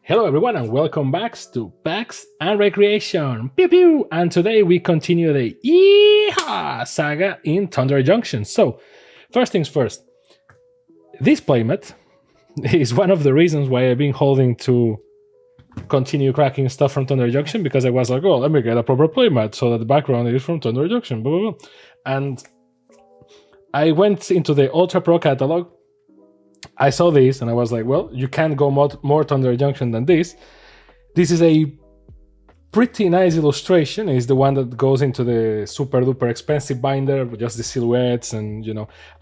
Hello everyone and welcome back to Packs and Recreation. Pew pew! And today we continue the Yeehaw saga in Thunder Junction. So, first things first. This playmat is one of the reasons why I've been holding to continue cracking stuff from Thunder Junction, because I was like, oh, let me get a proper playmat so that the background is from Thunder Junction, blah, blah, blah. And I went into the Ultra Pro catalog. I saw this and I was like, well, you can't go more Thunder Junction than this. This is a pretty nice illustration. It's the one that goes into the super duper expensive binder with just the silhouettes and,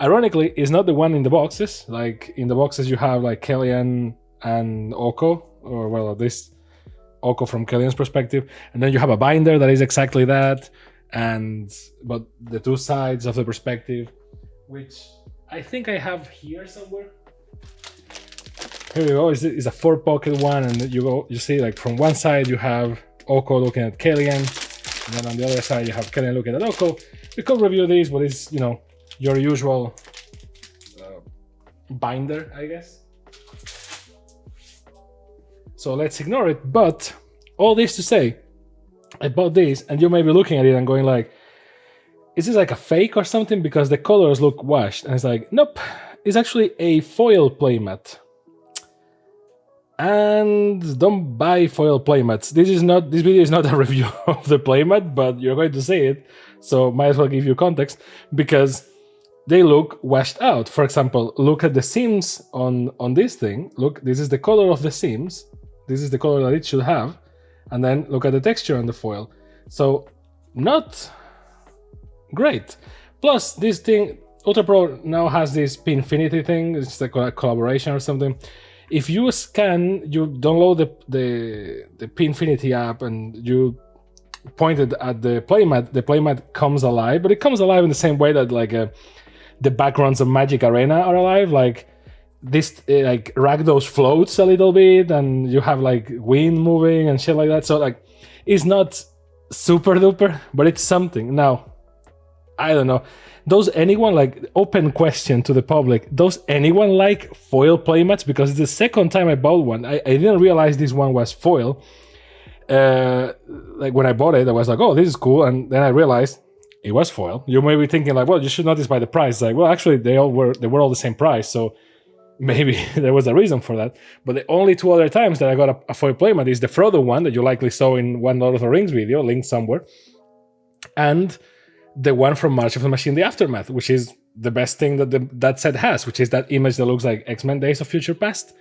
ironically, it's not the one in the boxes. Like in the boxes you have like Kellyanne and Oko, or well, at least Oko from Kellyanne's perspective. And then you have a binder that is exactly that. But the two sides of the perspective, which I think I have here somewhere. Here we go. It's a 4-pocket one, and you see like from one side you have Oko looking at Kellyanne, and then on the other side you have Kellyanne looking at Oko. We could review this, but it's your usual binder, I guess. So let's ignore it. But all this to say, I bought this, and you may be looking at it and going like, is this like a fake or something? Because the colors look washed, and it's like, nope, it's actually a foil playmat. And don't buy foil playmats. This video is not a review of the playmat, but you're going to see it, so might as well give you context, because they look washed out. For example, look at the seams on this thing. Look, this is the color of the seams. This is the color that it should have. And then look at the texture on the foil. So not great. Plus, this thing, Ultra Pro now has this Pinfinity thing. It's like a collaboration or something. If you scan, you download the Pinfinity app and you point it at the playmat comes alive, but it comes alive in the same way that like the backgrounds of Magic Arena are alive. Like this, like Rakdos floats a little bit, and you have like wind moving and shit like that. So like, it's not super duper, but it's something. Now, I don't know. Does anyone, like, open question to the public, does anyone like foil playmats? Because it's the second time I bought one. I didn't realize this one was foil. Like when I bought it, I was like, oh, this is cool. And then I realized it was foil. You may be thinking like, well, you should notice by the price. Like, well, actually they were all the same price. So maybe there was a reason for that. But the only two other times that I got a foil playmat is the Frodo one that you likely saw in one Lord of the Rings video, linked somewhere. And the one from March of the Machine, The Aftermath, which is the best thing that that set has, which is that image that looks like X-Men Days of Future Past.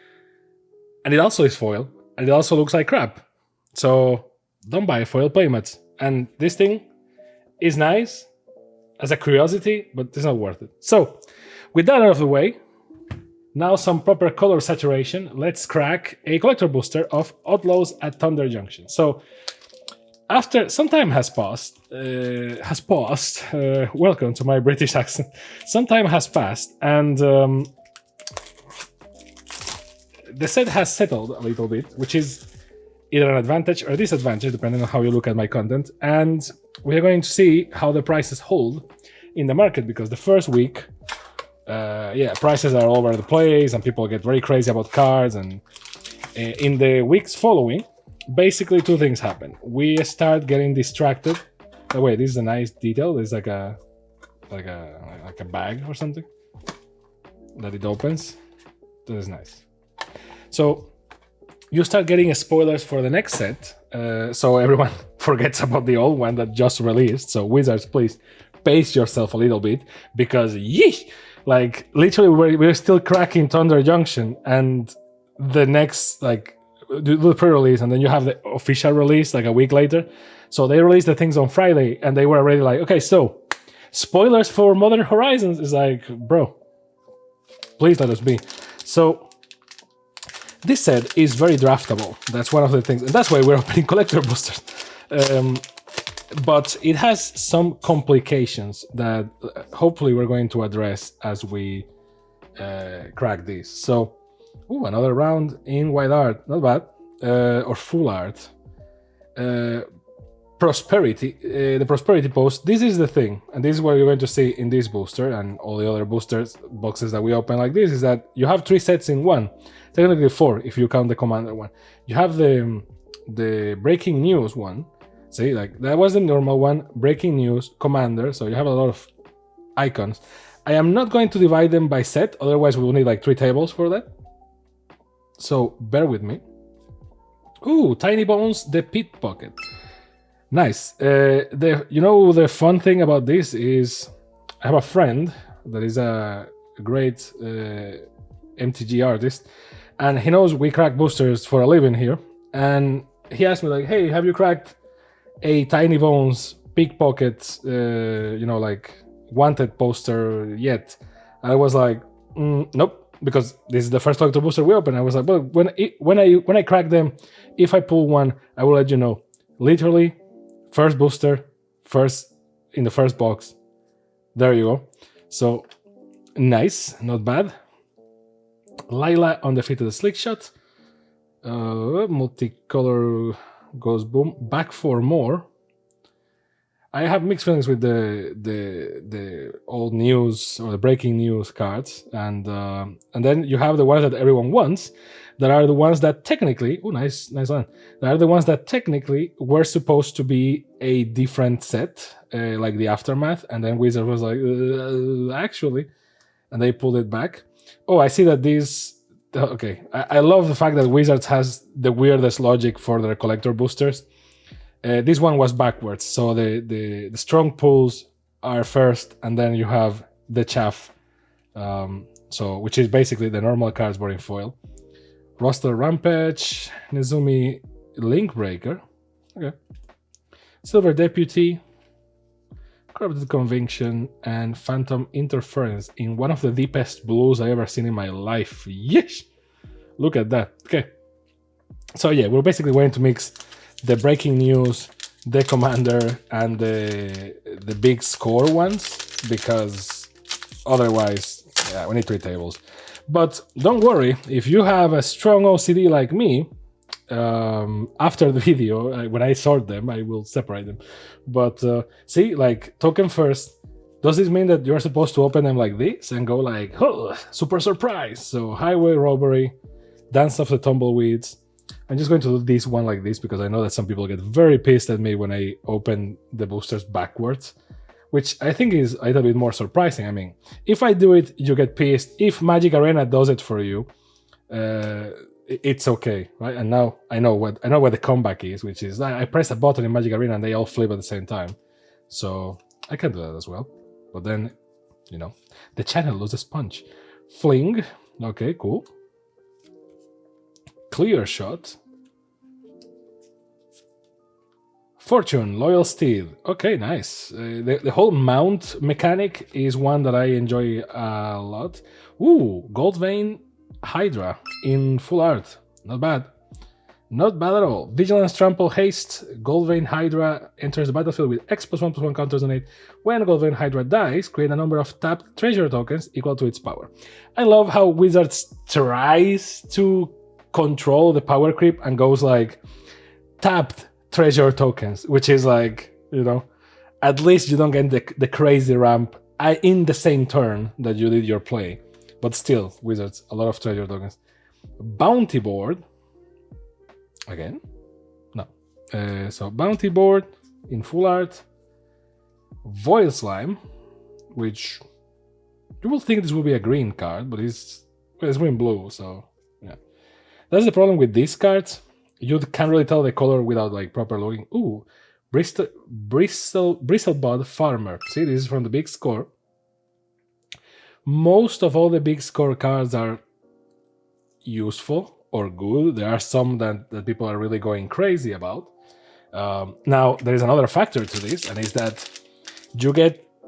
And it also is foil, and it also looks like crap. So don't buy foil playmats. And this thing is nice as a curiosity, but it's not worth it. So with that out of the way, now some proper color saturation. Let's crack a collector booster of Outlaws at Thunder Junction. So after some time has passed, welcome to my British accent. Some time has passed, and the set has settled a little bit, which is either an advantage or a disadvantage, depending on how you look at my content. And we are going to see how the prices hold in the market, because the first week, prices are all over the place, and people get very crazy about cards. And in the weeks following, basically two things happen. We start getting distracted. Oh wait, this is a nice detail. There's like a bag or something that it opens. That is nice. So you start getting spoilers for the next set. So everyone forgets about the old one that just released. So Wizards, please pace yourself a little bit, because yeesh, like literally we're still cracking Thunder Junction, and the next like do the pre-release, and then you have the official release like a week later. So they released the things on Friday, and they were already like, okay, so spoilers for Modern Horizons. Is like, bro, please let us be. So this set is very draftable. That's one of the things, and that's why we're opening collector boosters. But it has some complications that hopefully we're going to address as we crack this. So, another round in white art, not bad, or full art. prosperity, the prosperity post. This is the thing, and this is what you're going to see in this booster and all the other boosters boxes that we open like this, is that you have 3 sets in one. Technically 4 if you count the commander one. You have the breaking news one. See, like that was the normal one, breaking news, commander, so you have a lot of icons. I am not going to divide them by set, otherwise we will need like 3 tables for that. So bear with me. Ooh, Tiny Bones, the Pit Pocket. Nice. The fun thing about this is I have a friend that is a great MTG artist, and he knows we crack boosters for a living here. And he asked me like, "Hey, have you cracked a Tiny Bones Pickpocket, like wanted poster yet?" I was like, "Nope," because this is the first collector booster we open. I was like, "Well, when I crack them, if I pull one, I will let you know." Literally. First booster, first in the first box. There you go. So nice, not bad. Lila on the Feet of the Slick Shot. Multicolor goes boom. Back for more. I have mixed feelings with the old news or the breaking news cards, and then you have the ones that everyone wants, that are the ones that technically, nice line, that are the ones that technically were supposed to be a different set, like the Aftermath, and then Wizard was like, actually, and they pulled it back. Oh, I see that these. Okay, I love the fact that Wizards has the weirdest logic for their collector boosters. This one was backwards, so the strong pulls are first, and then you have the chaff, which is basically the normal cards but in foil. Roster Rampage, Nezumi Link Breaker, okay. Silver Deputy, Corrupted Conviction, and Phantom Interference in one of the deepest blues I ever seen in my life. Yes, look at that. Okay, so yeah, we're basically going to mix the breaking news, the commander, and the big score ones, because otherwise, yeah, we need 3 tables. But don't worry, if you have a strong OCD like me, after the video, when I sort them, I will separate them. But see, like token first, does this mean that you're supposed to open them like this and go like, oh, super surprise? So Highway Robbery, Dance of the Tumbleweeds. I'm just going to do this one like this because I know that some people get very pissed at me when I open the boosters backwards, which I think is a little bit more surprising. I mean, if I do it, you get pissed. If Magic Arena does it for you, it's okay, right? And now I know what the comeback is, which is I press a button in Magic Arena and they all flip at the same time. So I can do that as well. But then, the channel loses punch. Fling, okay, cool. Clear Shot. Fortune, Loyal Steed. Okay, nice. The whole mount mechanic is one that I enjoy a lot. Ooh, Goldvein Hydra in full art. Not bad. Not bad at all. Vigilance, Trample, Haste. Goldvein Hydra enters the battlefield with X+1/+1 counters on it. When Goldvein Hydra dies, create a number of tapped treasure tokens equal to its power. I love how Wizards tries to control the power creep and goes like tapped treasure tokens, which is like, at least you don't get the crazy ramp in the same turn that you did your play. But still, Wizards, a lot of treasure tokens. Bounty Board. Again? No. So Bounty Board in full art. Void Slime, which you will think this will be a green card, but it's green-blue, so yeah. That's the problem with these cards. You can't really tell the color without like proper looking. Ooh, Bristlebud Farmer. See, this is from the big score. Most of all the big score cards are useful or good. There are some that people are really going crazy about. Now, there is another factor to this, and is that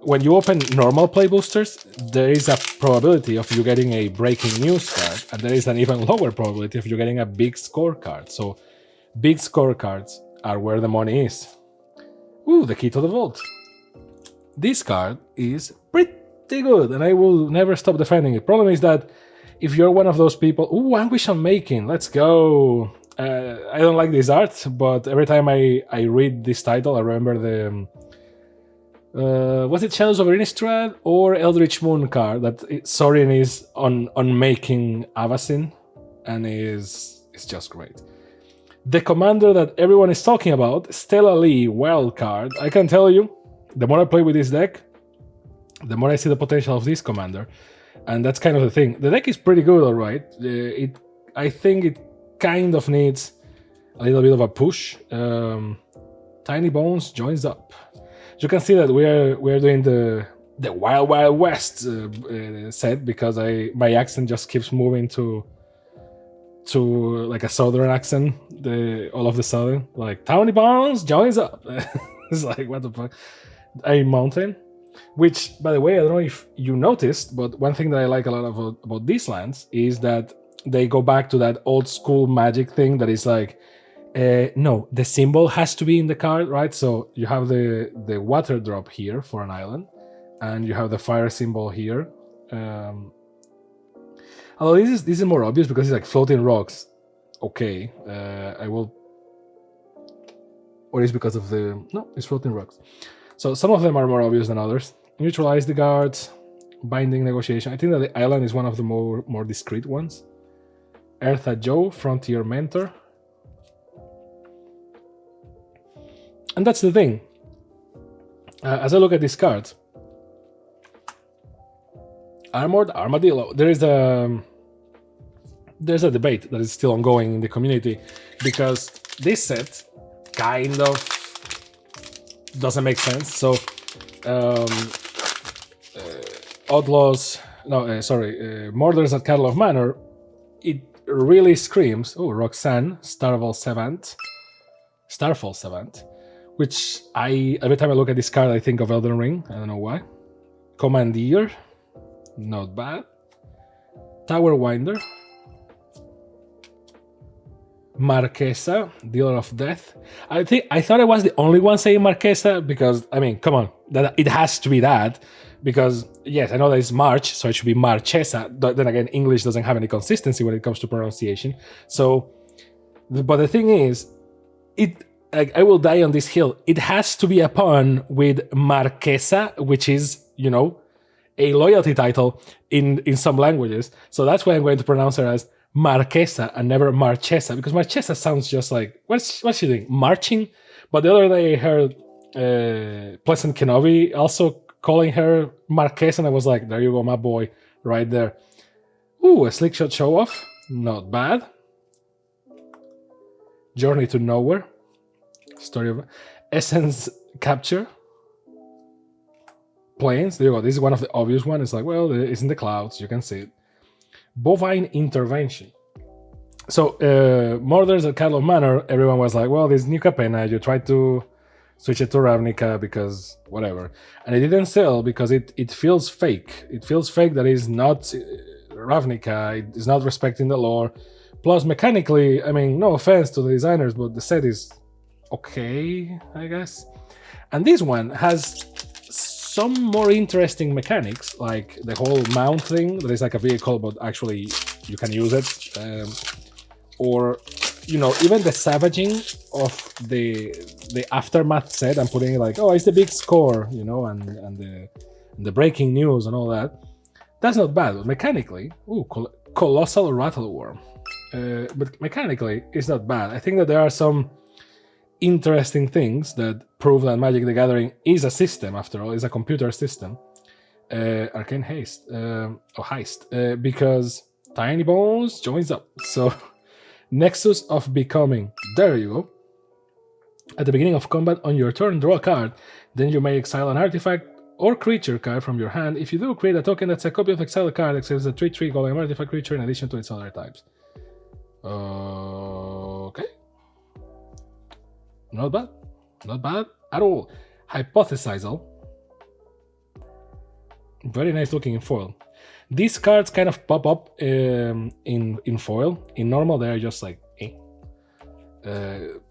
when you open normal play boosters, there is a probability of you getting a breaking news card, and there is an even lower probability of you getting a big score card. So big score cards are where the money is. Ooh, the Key to the Vault. This card is pretty good, and I will never stop defending it. Problem is that if you're one of those people, ooh, Anguish Unmaking, let's go. I don't like this art, but every time I read this title, I remember the was it Shadows of Innistrad or Eldritch Moon card that Sorin is on making Avacyn, and is just great. The commander that everyone is talking about, Stella Lee wild card. I can tell you, the more I play with this deck, the more I see the potential of this commander, and that's kind of the thing. The deck is pretty good, all right. I think it kind of needs a little bit of a push. Tiny Bones joins up. You can see that we're doing the Wild Wild West set because my accent just keeps moving to like a southern accent. All of the sudden, like Tiny Bones joins up. It's like, what the fuck? A mountain. Which, by the way, I don't know if you noticed, but one thing that I like a lot about these lands is that they go back to that old school Magic thing that is like, no, the symbol has to be in the card, right? So you have the water drop here for an island, and you have the fire symbol here. Although this is more obvious because it's like floating rocks. Okay, I will. Or is because of no, it's floating rocks. So some of them are more obvious than others. Neutralize the guards, binding negotiation. I think that the island is one of the more discreet ones. Eartha Joe, Frontier Mentor. And that's the thing. As I look at this card, Armored Armadillo. There's a debate that is still ongoing in the community because this set kind of doesn't make sense. So, Outlaws, Murders at Cattle of Manor, it really screams, oh, Roxanne, Starfall Savant, which every time I look at this card, I think of Elden Ring. I don't know why. Commandeer, not bad. Tower Winder. Marquesa, Dealer of Death. I thought I was the only one saying Marquesa because, I mean, come on, it has to be that because, yes, I know that it's March, so it should be Marchesa. Then again, English doesn't have any consistency when it comes to pronunciation. So, but the thing is, I will die on this hill. It has to be a pun with Marquesa, which is, a loyalty title in some languages. So that's why I'm going to pronounce her as Marquesa and never Marchesa, because Marchesa sounds just like, what's she doing? Marching? But the other day I heard Pleasant Kenobi also calling her Marquesa, and I was like, there you go, my boy, right there. Ooh, a slick shot show off. Not bad. Journey to Nowhere. Story of Essence Capture. Planes. There you go. This is one of the obvious ones. It's like, well, it's in the clouds. You can see it. Bovine Intervention. So, Murders at Cattle Manor, everyone was like, well, this new Capenna, you tried to switch it to Ravnica because whatever. And it didn't sell because it feels fake. It feels fake that it's not Ravnica, it's not respecting the lore. Plus, mechanically, I mean, no offense to the designers, but the set is okay, I guess. And this one has some more interesting mechanics, like the whole mount thing that is like a vehicle, but actually you can use it, or even the savaging of the aftermath set and putting it like, oh, it's the big score, and the breaking news and all that. That's not bad, but mechanically, colossal rattleworm. But mechanically, it's not bad. I think that there are some interesting things that prove that Magic the Gathering is a system, after all, is a computer system. Arcane Haste, Heist, because Tiny Bones joins up. So, Nexus of Becoming. There you go. At the beginning of combat on your turn, draw a card. Then you may exile an artifact or creature card from your hand. If you do, create a token that's a copy of exiled card, except a 3/3 golem artifact creature in addition to its other types. Okay. Not bad. Not bad at all. Hypothesizal. Very nice looking in foil. These cards kind of pop up in foil. In normal, they're just like, eh.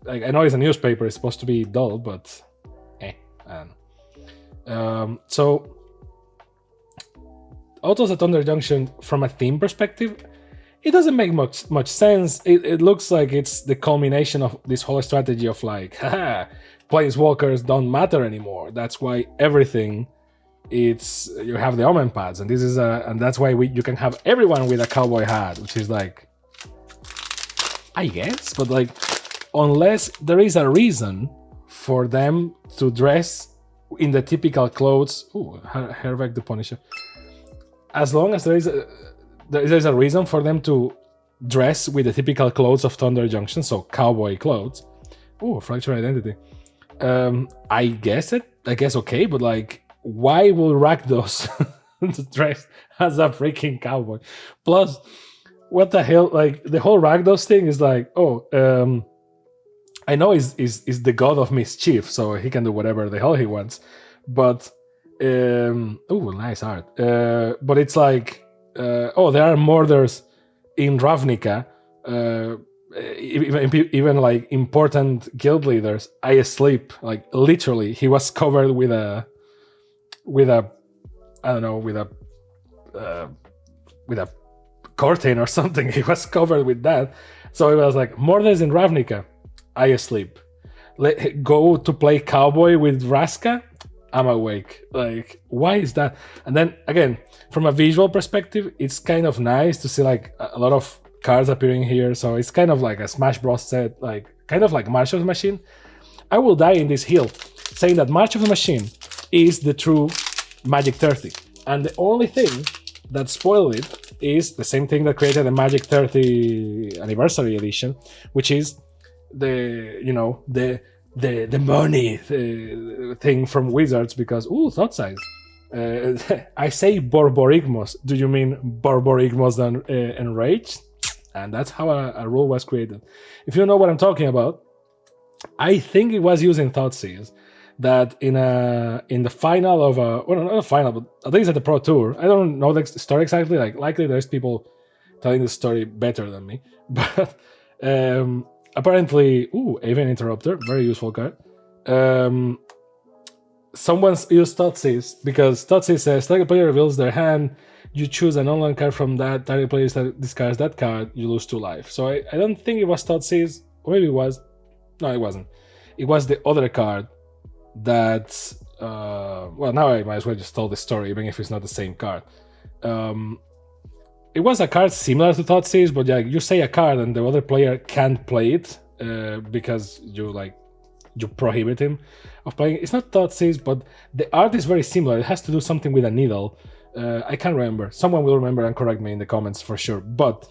I know it's a newspaper, it's supposed to be dull, but eh. So, Outlaws at Thunder Junction, from a theme perspective, it doesn't make much sense. It looks like it's the culmination of this whole strategy of like, haha, planeswalkers don't matter anymore. That's why everything, it's you have the omen pads, and this is and that's why you can have everyone with a cowboy hat, which is like, I guess, but like, unless there is a reason for them to dress in the typical clothes. Ooh, Hervek the Punisher. As long as there is a reason for them to dress with the typical clothes of Thunder Junction, so cowboy clothes. Ooh, Fractured Identity. I guess okay, but like, why will Rakdos dress as a freaking cowboy? Plus, what the hell? Like, the whole Rakdos thing is like, I know is the god of mischief, so he can do whatever the hell he wants. But nice art. But it's like, there are murders in Ravnica. Even like important guild leaders. I asleep, like literally, he was covered with a curtain or something. He was covered with that. So it was like, murders in Ravnica. I asleep. Go to play cowboy with Raska. I'm awake. Like, why is that? And then again, from a visual perspective, it's kind of nice to see like a lot of cards appearing here. So it's kind of like a Smash Bros set, like kind of like March of the Machine. I will die in this hill saying that March of the Machine is the true Magic 30. And the only thing that spoiled it is the same thing that created the Magic 30 Anniversary Edition, which is the money thing from Wizards, because thought size. I say Borborygmos. Do you mean Borborygmos Enraged? And that's how a rule was created. If you know what I'm talking about, I think it was using Thoughtseize that in the final of not a final, but at least at the Pro Tour. I don't know the story exactly. Like, likely there's people telling the story better than me, but apparently, Avian Interrupter, very useful card. Someone's used Thoughtseize because Thoughtseize says target player reveals their hand. You choose an online card from that. Target player discards that card. You lose 2 life. So I don't think it was Thoughtseize, or maybe it was. No, it wasn't. It was the other card that. Now I might as well just tell the story, even if it's not the same card. It was a card similar to Thoughtseize, but yeah, you say a card and the other player can't play it because you prohibit him of playing. It's not Thoughtseize, but the art is very similar. It has to do something with a needle. I can't remember. Someone will remember and correct me in the comments for sure. But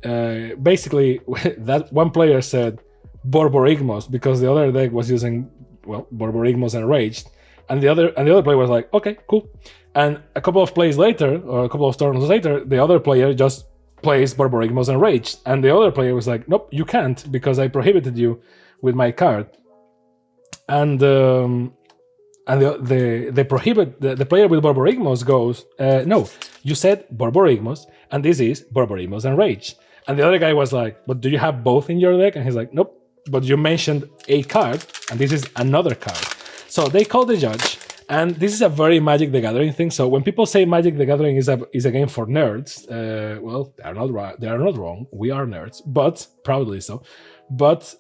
basically, that one player said Borborygmos because the other deck was using Borborygmos Enraged, and the other player was like, okay, cool. And a couple of plays later, or a couple of turns later, the other player just plays Borborygmos Enraged, and the other player was like, nope, you can't because I prohibited you with my card. And the player with Borborygmos goes, no, you said Borborygmos, and this is Borborygmos Enraged. And the other guy was like, but do you have both in your deck? And he's like, nope, but you mentioned a card, and this is another card. So they called the judge, and this is a very Magic the Gathering thing. So when people say Magic the Gathering is a game for nerds, they are not right. They are not wrong. We are nerds, but proudly so. But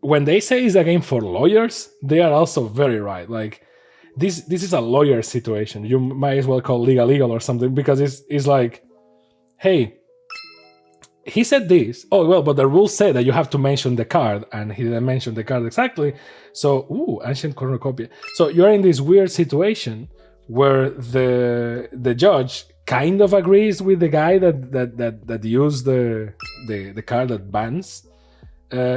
when they say it's a game for lawyers, they are also very right. Like, this is a lawyer situation. You might as well call legal or something, because it's like, hey, he said this. Oh, well, but the rules say that you have to mention the card, and he didn't mention the card exactly. So, Ancient Cornucopia. So you're in this weird situation where the judge kind of agrees with the guy that used the card that bans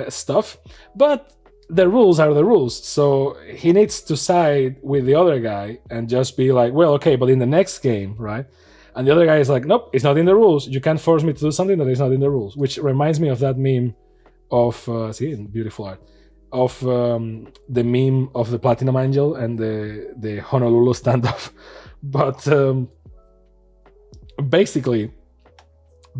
stuff, but the rules are the rules. So he needs to side with the other guy and just be like, well, okay, but in the next game, right? And the other guy is like, nope, it's not in the rules. You can't force me to do something that is not in the rules. Which reminds me of that meme of, beautiful art, of the meme of the Platinum Angel and the Honolulu standoff. But basically,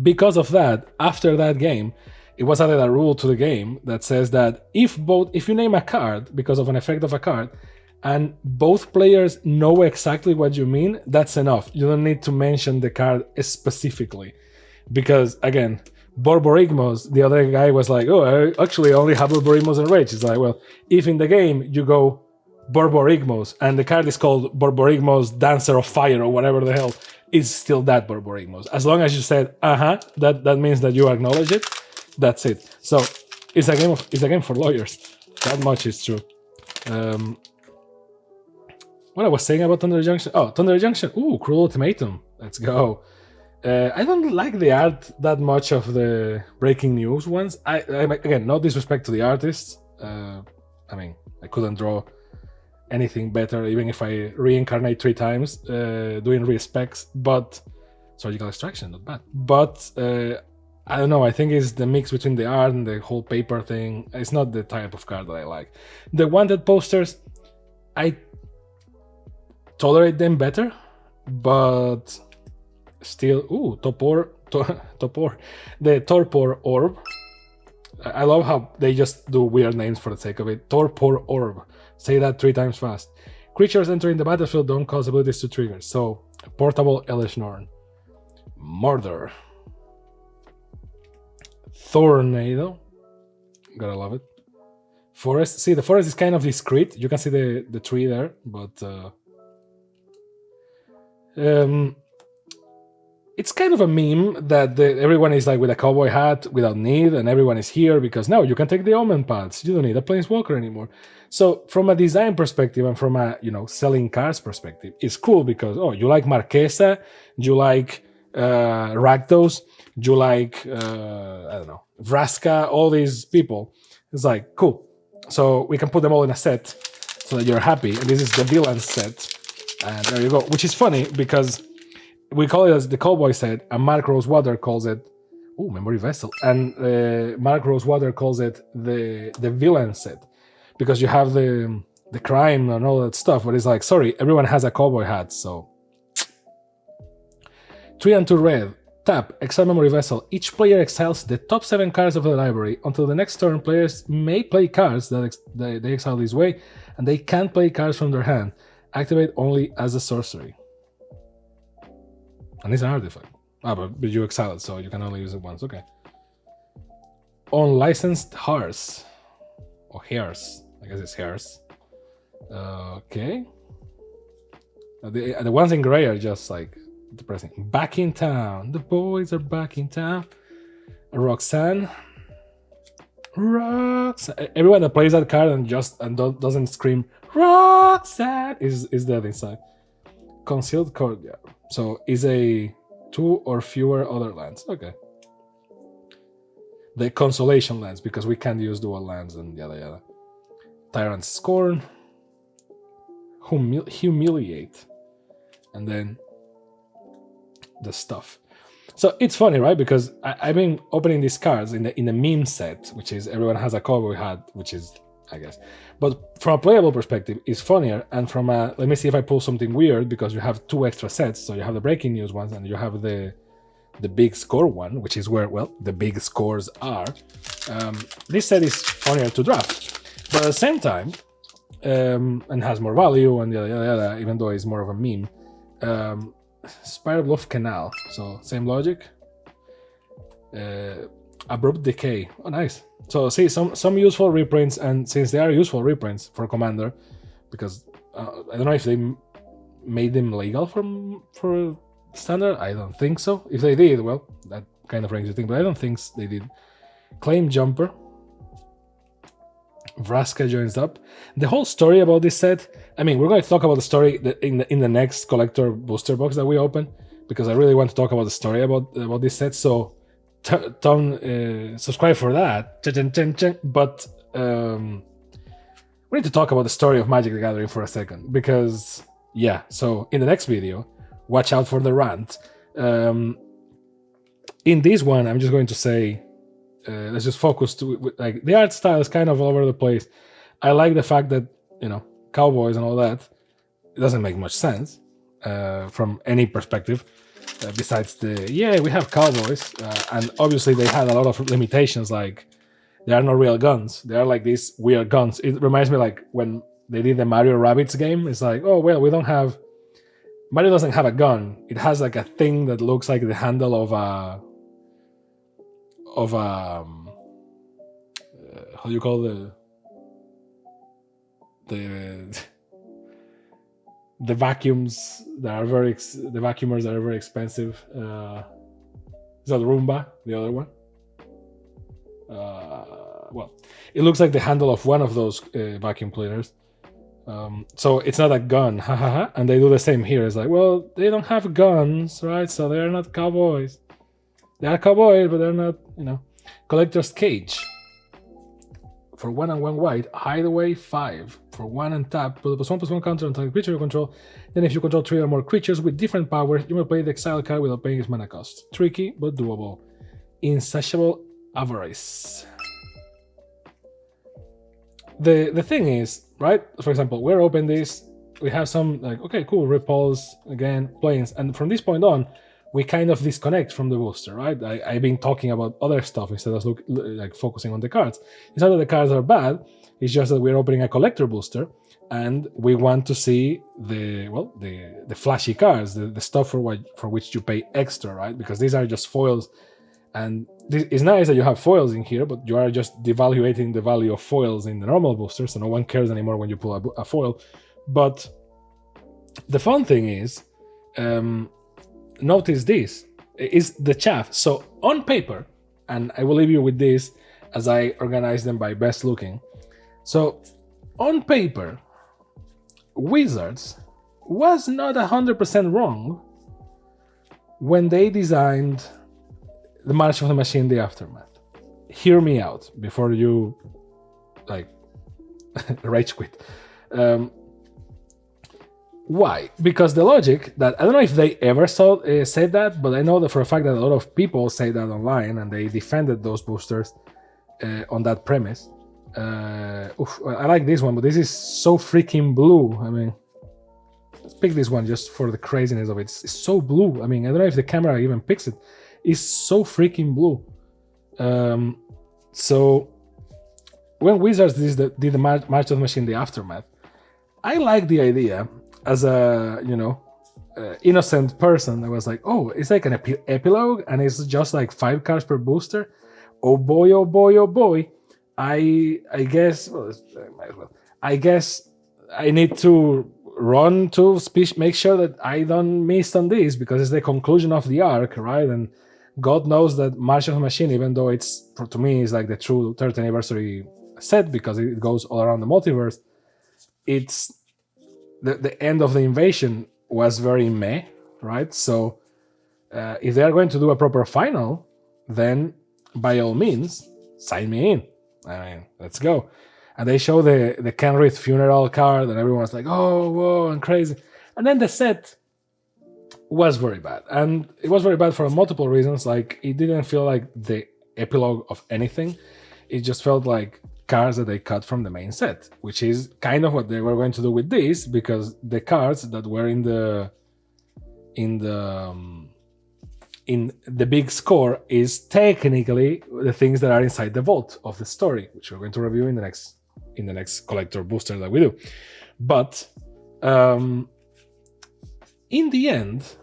because of that, after that game, it was added a rule to the game that says that if you name a card because of an effect of a card, and both players know exactly what you mean, that's enough. You don't need to mention the card specifically. because again, Borborigmos, the other guy was like, oh, I actually only have Borborigmos and Rage. It's like, well, if in the game you go Borborigmos and the card is called Borborigmos Dancer of Fire or whatever the hell, it's still that Borborigmos. As long as you said, that means that you acknowledge it, that's it. So it's a game for lawyers. That much is true. What I was saying about Thunder Junction? Oh, Thunder Junction. Ooh, Cruel Ultimatum. Let's go. I don't like the art that much of the breaking news ones. I again, no disrespect to the artists. I mean, I couldn't draw anything better, even if I reincarnate 3 times doing re-specs. But Surgical Extraction, not bad. But I don't know. I think it's the mix between the art and the whole paper thing. It's not the type of card that I like. The wanted posters, I tolerate them better, but still, Topor, the Torpor Orb. I love how they just do weird names for the sake of it. Torpor Orb. Say that 3 times fast. Creatures entering the battlefield don't cause abilities to trigger. So, portable Elish Norn. Murder. Tornado. Gotta love it. Forest. See, the forest is kind of discreet. You can see the tree there, but it's kind of a meme that everyone is like with a cowboy hat without need, and everyone is here because now you can take the omen paths. You don't need a planeswalker anymore. So from a design perspective and from a selling cards perspective, it's cool because you like Marquesa, you like Rakdos, you like I don't know, Vraska, all these people. It's like cool. So we can put them all in a set so that you're happy. And this is the villain set. And there you go, which is funny because we call it as the cowboy set, and Mark Rosewater calls it Memory Vessel, and Mark Rosewater calls it the villain set because you have the crime and all that stuff. But it's like, sorry, everyone has a cowboy hat. So 3 and 2 red, tap, exile Memory Vessel. Each player exiles the top 7 cards of the library. Until the next turn, players may play cards that they exile this way, and they can't play cards from their hand. Activate only as a sorcery. And it's an artifact. But you exile it, so you can only use it once. Okay. Unlicensed Hearse. Or Hares. I guess it's Hares. Okay. The ones in gray are just like depressing. Back in town. The boys are back in town. Roxanne. Everyone that plays that card and doesn't scream Roxanne is dead inside. Concealed Courtyard. So is a 2 or fewer other lands. Okay. The Consolation lands, because we can't use dual lands and yada yada. Tyrant's Scorn. Humiliate. And then the stuff. So it's funny, right? Because I've been opening these cards in the meme set, which is everyone has a cowboy hat, which is, I guess. But from a playable perspective, it's funnier. And from a, let me see if I pull something weird, because you have 2 extra sets. So you have the breaking news ones and you have the big score one, which is where, well, the big scores are. This set is funnier to draft. But at the same time, and has more value and yada yada yada, even though it's more of a meme. Spire Bluff Canal, so same logic. Abrupt Decay, oh nice. So see, some useful reprints, and since they are useful reprints for Commander, because I don't know if they made them legal for Standard, I don't think so. If they did, well, that kind of brings you think, but I don't think they did. Claim Jumper. Vraska joins up. The whole story about this set, I mean, we're going to talk about the story in the next collector booster box that we open, because I really want to talk about the story about this set. So, subscribe for that. But we need to talk about the story of Magic the Gathering for a second, because yeah. So in the next video, watch out for the rant. In this one, I'm just going to say. Let's just focus like the art style is kind of all over the place. I like the fact that cowboys and all that. It doesn't make much sense from any perspective besides we have cowboys and obviously they had a lot of limitations, like they are not real guns. They are like these weird guns. It reminds me like when they did the Mario Rabbids game. It's like, oh well, Mario doesn't have a gun. It has like a thing that looks like the handle of a of how do you call the the vacuums that are the vacuumers that are very expensive. Is that Roomba, the other one? Well, it looks like the handle of one of those vacuum cleaners. So it's not a gun, ha ha ha. And they do the same here. It's like, well, they don't have guns, right? So they're not cowboys. They are cowboys, but they're not, Collector's Cage. For 1 and 1 white, Hideaway 5. For 1 and tap, put a +1/+1 counter on target creature you control. Then if you control 3 or more creatures with different powers, you may play the exile card without paying its mana cost. Tricky, but doable. Insatiable Avarice. The thing is, right, for example, we're open this, we have some, like, okay, cool, Repulse, again, planes, and from this point on, we kind of disconnect from the booster, right? I've been talking about other stuff instead of like focusing on the cards. It's not that the cards are bad, it's just that we're opening a collector booster, and we want to see the flashy cards, the stuff for which you pay extra, right? Because these are just foils, and it's nice that you have foils in here, but you are just devaluating the value of foils in the normal booster, so no one cares anymore when you pull a foil. But the fun thing is, notice this, is the chaff. So on paper, and I will leave you with this as I organize them by best looking. So on paper, Wizards was not 100% wrong when they designed the March of the Machine, the Aftermath. Hear me out before you rage quit. Why? Because the logic that, I don't know if they ever said that, but I know that for a fact that a lot of people say that online, and they defended those boosters on that premise. I like this one, but this is so freaking blue. I mean, let's pick this one just for the craziness of it. It's so blue. I mean, I don't know if the camera even picks it. It's so freaking blue. So when Wizards did the March of the Machine, the Aftermath, I like the idea. As a innocent person, I was like, oh, it's like an epilogue, and it's just like 5 cards per booster. Oh boy, oh boy, oh boy. I guess, well, might as well. I guess I need to run to make sure that I don't miss on this, because it's the conclusion of the arc, right? And God knows that March of the Machine, even though it's, to me, is like the true 30th anniversary set, because it goes all around the multiverse, it's the end of the invasion was very meh, right? So if they are going to do a proper final, then by all means, sign me in. I mean, let's go. And they show the Kenrith funeral card, and everyone's like, oh, whoa, and crazy. And then the set was very bad. And it was very bad for multiple reasons. Like, it didn't feel like the epilogue of anything. It just felt like cards that they cut from the main set, which is kind of what they were going to do with this, because the cards that were in the big score is technically the things that are inside the vault of the story, which we're going to review in the next collector booster that we do. But in the end,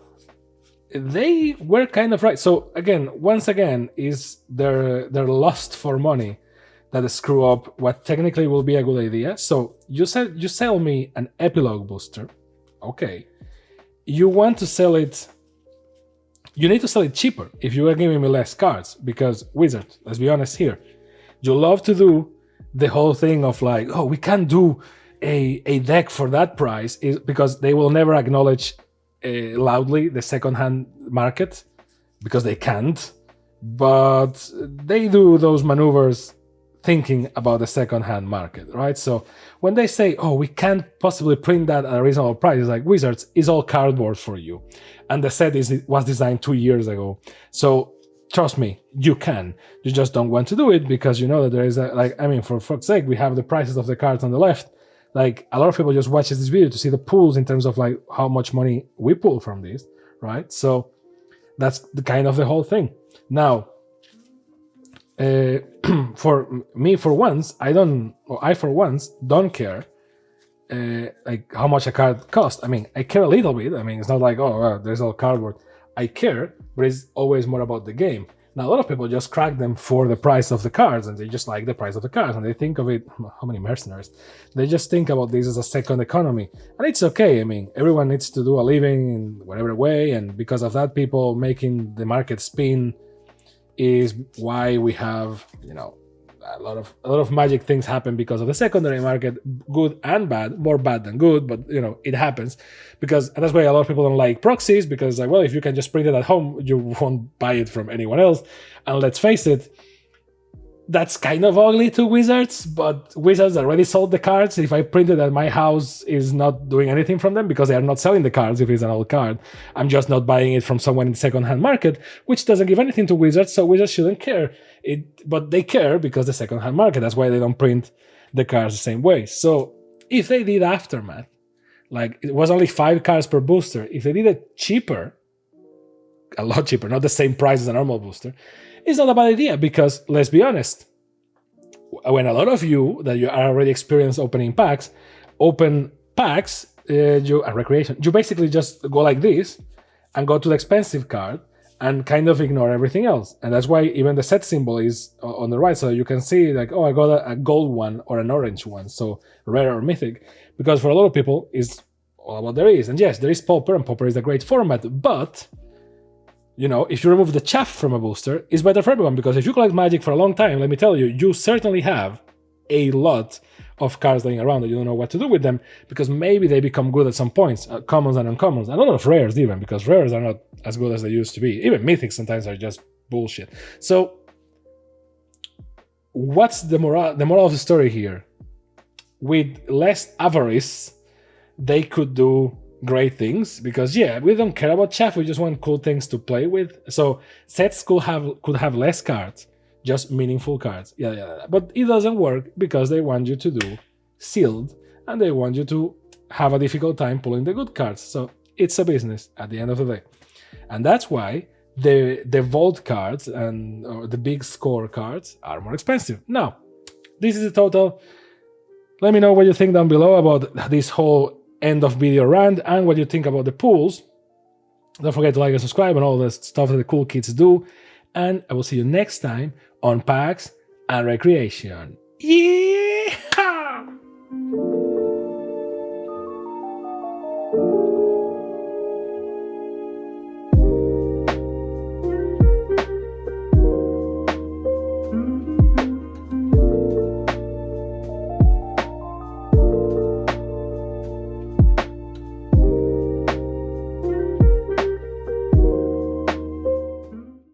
they were kind of right. So once again, is their lust for money that screw up what technically will be a good idea. So you sell me an epilogue booster, okay. You want to sell it, you need to sell it cheaper if you are giving me less cards, because Wizards, let's be honest here, you love to do the whole thing of like, oh, we can't do a deck for that price, is because they will never acknowledge loudly the secondhand market, because they can't, but they do those maneuvers thinking about the second-hand market, right? So when they say, oh, we can't possibly print that at a reasonable price, it's like, Wizards is all cardboard for you. And the set was designed 2 years ago. So trust me, you can. You just don't want to do it because you know that there is for fuck's sake, we have the prices of the cards on the left. Like, a lot of people just watch this video to see the pools in terms of like how much money we pull from this, right? So that's the whole thing. Now, for once, I for once don't care like how much a card costs. I mean, I care a little bit. I mean, it's not like, oh, there's all cardboard. I care, but it's always more about the game. Now, a lot of people just crack them for the price of the cards, and they just like the price of the cards, and they think of it, how many mercenaries? They just think about this as a second economy. And it's okay. I mean, everyone needs to do a living in whatever way, and because of that, people making the market spin is why we have, a lot of magic things happen because of the secondary market, good and bad, more bad than good, but it happens and that's why a lot of people don't like proxies, because well, if you can just print it at home, you won't buy it from anyone else. And let's face it, that's kind of ugly to Wizards, but Wizards already sold the cards. If I print it at my house, is not doing anything from them because they are not selling the cards if it's an old card. I'm just not buying it from someone in the second-hand market, which doesn't give anything to Wizards, so Wizards shouldn't care. But they care because the second-hand market, that's why they don't print the cards the same way. So if they did Aftermath, like it was only 5 cards per booster, if they did it cheaper, a lot cheaper, not the same price as a normal booster, it's not a bad idea, because let's be honest, when a lot of you that you are already experienced opening packs, open packs, and recreation, you basically just go like this and go to the expensive card and kind of ignore everything else. And that's why even the set symbol is on the right, so you can see like, oh, I got a gold one or an orange one, so rare or mythic, because for a lot of people it's all about there is. And yes, there is Pauper, and Pauper is a great format, but if you remove the chaff from a booster, it's better for everyone, because if you collect Magic for a long time, let me tell you, you certainly have a lot of cards laying around that you don't know what to do with them, because maybe they become good at some points, commons and uncommons, and a lot of rares even, because rares are not as good as they used to be. Even mythics sometimes are just bullshit. So what's the moral of the story here? With less avarice, they could do great things, because we don't care about chaff, we just want cool things to play with. So sets could have less cards, just meaningful cards. But it doesn't work because they want you to do sealed, and they want you to have a difficult time pulling the good cards. So it's a business at the end of the day. And that's why the vault cards or the big score cards are more expensive. Now, this is the total. Let me know what you think down below about this whole end of video rant, and what you think about the pools. Don't forget to like and subscribe and all the stuff that the cool kids do. And I will see you next time on Packs and Recreation. Yeah!